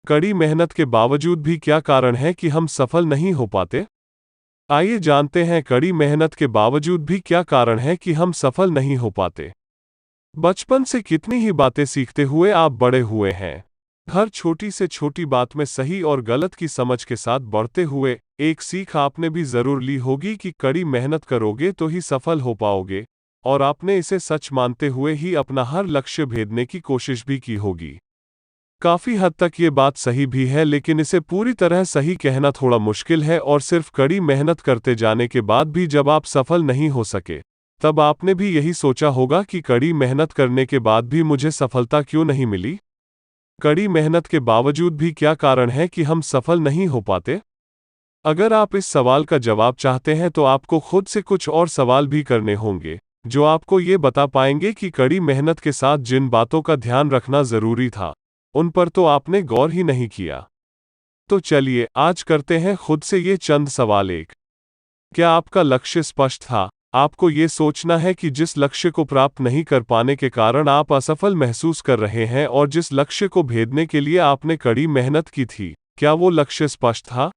कड़ी मेहनत के बावजूद भी क्या कारण है कि हम सफल नहीं हो पाते? आइए जानते हैं कड़ी मेहनत के बावजूद भी क्या कारण है कि हम सफल नहीं हो पाते। बचपन से कितनी ही बातें सीखते हुए आप बड़े हुए हैं। हर छोटी से छोटी बात में सही और गलत की समझ के साथ बढ़ते हुए एक सीख आपने भी जरूर ली होगी कि कड़ी मेहनत करोगे तो ही सफल हो पाओगे, और आपने इसे सच मानते हुए ही अपना हर लक्ष्य भेदने की कोशिश भी की होगी। काफी हद तक ये बात सही भी है, लेकिन इसे पूरी तरह सही कहना थोड़ा मुश्किल है। और सिर्फ कड़ी मेहनत करते जाने के बाद भी जब आप सफल नहीं हो सके, तब आपने भी यही सोचा होगा कि कड़ी मेहनत करने के बाद भी मुझे सफलता क्यों नहीं मिली? कड़ी मेहनत के बावजूद भी क्या कारण है कि हम सफल नहीं हो पाते? अगर आप इस सवाल का जवाब चाहते हैं तो आपको खुद से कुछ और सवाल भी करने होंगे, जो आपको ये बता पाएंगे कि कड़ी मेहनत के साथ जिन बातों का ध्यान रखना जरूरी था, उन पर तो आपने गौर ही नहीं किया। तो चलिए आज करते हैं खुद से ये चंद सवाल। एक, क्या आपका लक्ष्य स्पष्ट था? आपको ये सोचना है कि जिस लक्ष्य को प्राप्त नहीं कर पाने के कारण आप असफल महसूस कर रहे हैं और जिस लक्ष्य को भेदने के लिए आपने कड़ी मेहनत की थी, क्या वो लक्ष्य स्पष्ट था?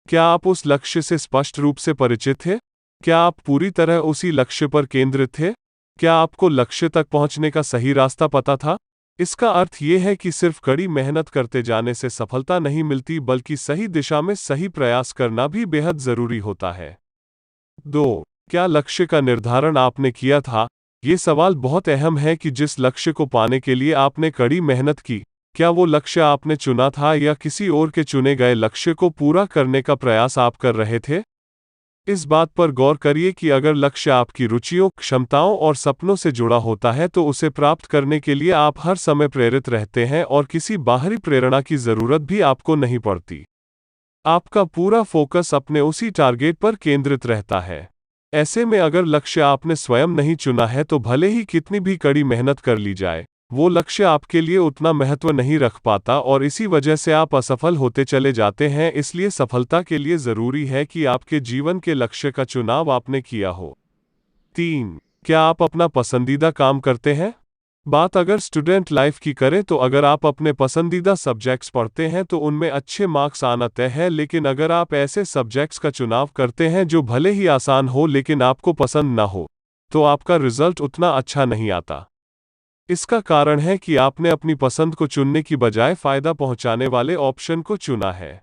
क्या आप उस लक्ष्य से स्पष्ट रूप से परिचित थे? क्या आप पूरी तरह उसी लक्ष्य पर केंद्रित थे? क्या आपको लक्ष्य तक पहुंचने का सही रास्ता पता था? इसका अर्थ ये है कि सिर्फ कड़ी मेहनत करते जाने से सफलता नहीं मिलती, बल्कि सही दिशा में सही प्रयास करना भी बेहद जरूरी होता है। 2, क्या लक्ष्य का निर्धारण आपने किया था? ये सवाल बहुत अहम है कि जिस लक्ष्य को पाने के लिए आपने कड़ी मेहनत की, क्या वो लक्ष्य आपने चुना था या किसी और के चुने गए लक्ष्य को पूरा करने का प्रयास आप कर रहे थे? इस बात पर गौर करिए कि अगर लक्ष्य आपकी रुचियों, क्षमताओं और सपनों से जुड़ा होता है तो उसे प्राप्त करने के लिए आप हर समय प्रेरित रहते हैं और किसी बाहरी प्रेरणा की जरूरत भी आपको नहीं पड़ती। आपका पूरा फोकस अपने उसी टारगेट पर केंद्रित रहता है। ऐसे में अगर लक्ष्य आपने स्वयं नहीं चुना है तो भले ही कितनी भी कड़ी मेहनत कर ली जाए, वो लक्ष्य आपके लिए उतना महत्व नहीं रख पाता और इसी वजह से आप असफल होते चले जाते हैं। इसलिए सफलता के लिए जरूरी है कि आपके जीवन के लक्ष्य का चुनाव आपने किया हो। 3, क्या आप अपना पसंदीदा काम करते हैं? बात अगर स्टूडेंट लाइफ की करें तो अगर आप अपने पसंदीदा सब्जेक्ट्स पढ़ते हैं तो उनमें अच्छे मार्क्स आना तय है, लेकिन अगर आप ऐसे सब्जेक्ट्स का चुनाव करते हैं जो भले ही आसान हो लेकिन आपको पसंद ना हो, तो आपका रिजल्ट उतना अच्छा नहीं आता। इसका कारण है कि आपने अपनी पसंद को चुनने की बजाय फायदा पहुंचाने वाले ऑप्शन को चुना है।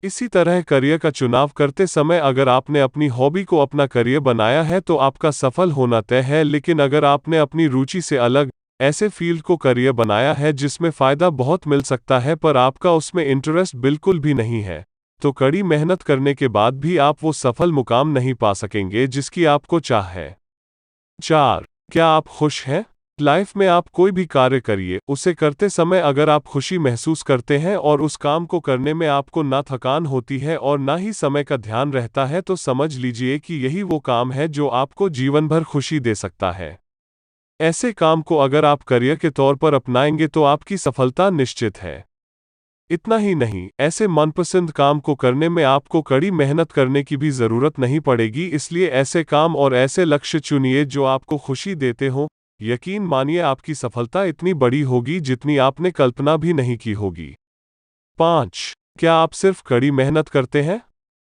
इसी तरह करियर का चुनाव करते समय अगर आपने अपनी हॉबी को अपना करियर बनाया है तो आपका सफल होना तय है, लेकिन अगर आपने अपनी रुचि से अलग ऐसे फील्ड को करियर बनाया है जिसमें फायदा बहुत मिल सकता है पर आपका उसमें इंटरेस्ट बिल्कुल भी नहीं है, तो कड़ी मेहनत करने के बाद भी आप वो सफल मुकाम नहीं पा सकेंगे जिसकी आपको चाह है। 4, क्या आप खुश हैं? लाइफ में आप कोई भी कार्य करिए, उसे करते समय अगर आप खुशी महसूस करते हैं और उस काम को करने में आपको ना थकान होती है और ना ही समय का ध्यान रहता है, तो समझ लीजिए कि यही वो काम है जो आपको जीवन भर खुशी दे सकता है। ऐसे काम को अगर आप करियर के तौर पर अपनाएंगे तो आपकी सफलता निश्चित है। इतना ही नहीं, ऐसे मनपसंद काम को करने में आपको कड़ी मेहनत करने की भी जरूरत नहीं पड़ेगी, इसलिए ऐसे काम और ऐसे लक्ष्य चुनिए जो आपको खुशी देते हो। यकीन मानिए आपकी सफलता इतनी बड़ी होगी जितनी आपने कल्पना भी नहीं की होगी। 5, क्या आप सिर्फ कड़ी मेहनत करते हैं?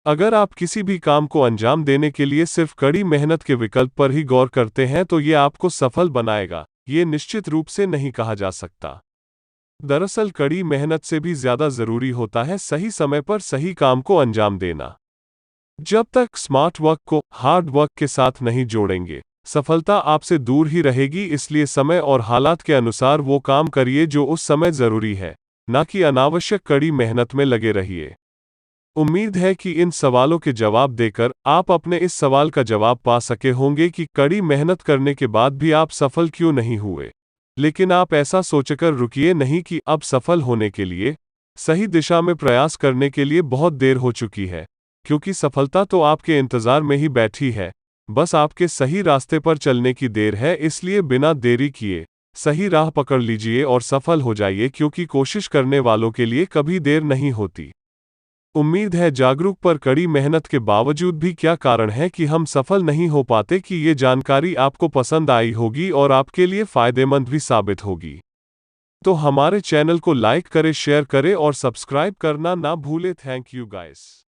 अगर आप किसी भी काम को अंजाम देने के लिए सिर्फ कड़ी मेहनत के विकल्प पर ही गौर करते हैं तो ये आपको सफल बनाएगा, ये निश्चित रूप से नहीं कहा जा सकता। दरअसल कड़ी मेहनत से भी ज्यादा जरूरी होता है सही समय पर सही काम को अंजाम देना। जब तक स्मार्ट वर्क को हार्ड वर्क के साथ नहीं जोड़ेंगे, सफलता आपसे दूर ही रहेगी। इसलिए समय और हालात के अनुसार वो काम करिए जो उस समय जरूरी है, ना कि अनावश्यक कड़ी मेहनत में लगे रहिए। उम्मीद है कि इन सवालों के जवाब देकर आप अपने इस सवाल का जवाब पा सके होंगे कि कड़ी मेहनत करने के बाद भी आप सफल क्यों नहीं हुए। लेकिन आप ऐसा सोचकर रुकिए नहीं कि अब सफल होने के लिए, सही दिशा में प्रयास करने के लिए बहुत देर हो चुकी है, क्योंकि सफलता तो आपके इंतजार में ही बैठी है, बस आपके सही रास्ते पर चलने की देर है। इसलिए बिना देरी किए सही राह पकड़ लीजिए और सफल हो जाइए, क्योंकि कोशिश करने वालों के लिए कभी देर नहीं होती। उम्मीद है जागरूक पर कड़ी मेहनत के बावजूद भी क्या कारण है कि हम सफल नहीं हो पाते कि ये जानकारी आपको पसंद आई होगी और आपके लिए फायदेमंद भी साबित होगी। तो हमारे चैनल को लाइक करें, शेयर करें और सब्सक्राइब करना ना भूलें। Thank you guys.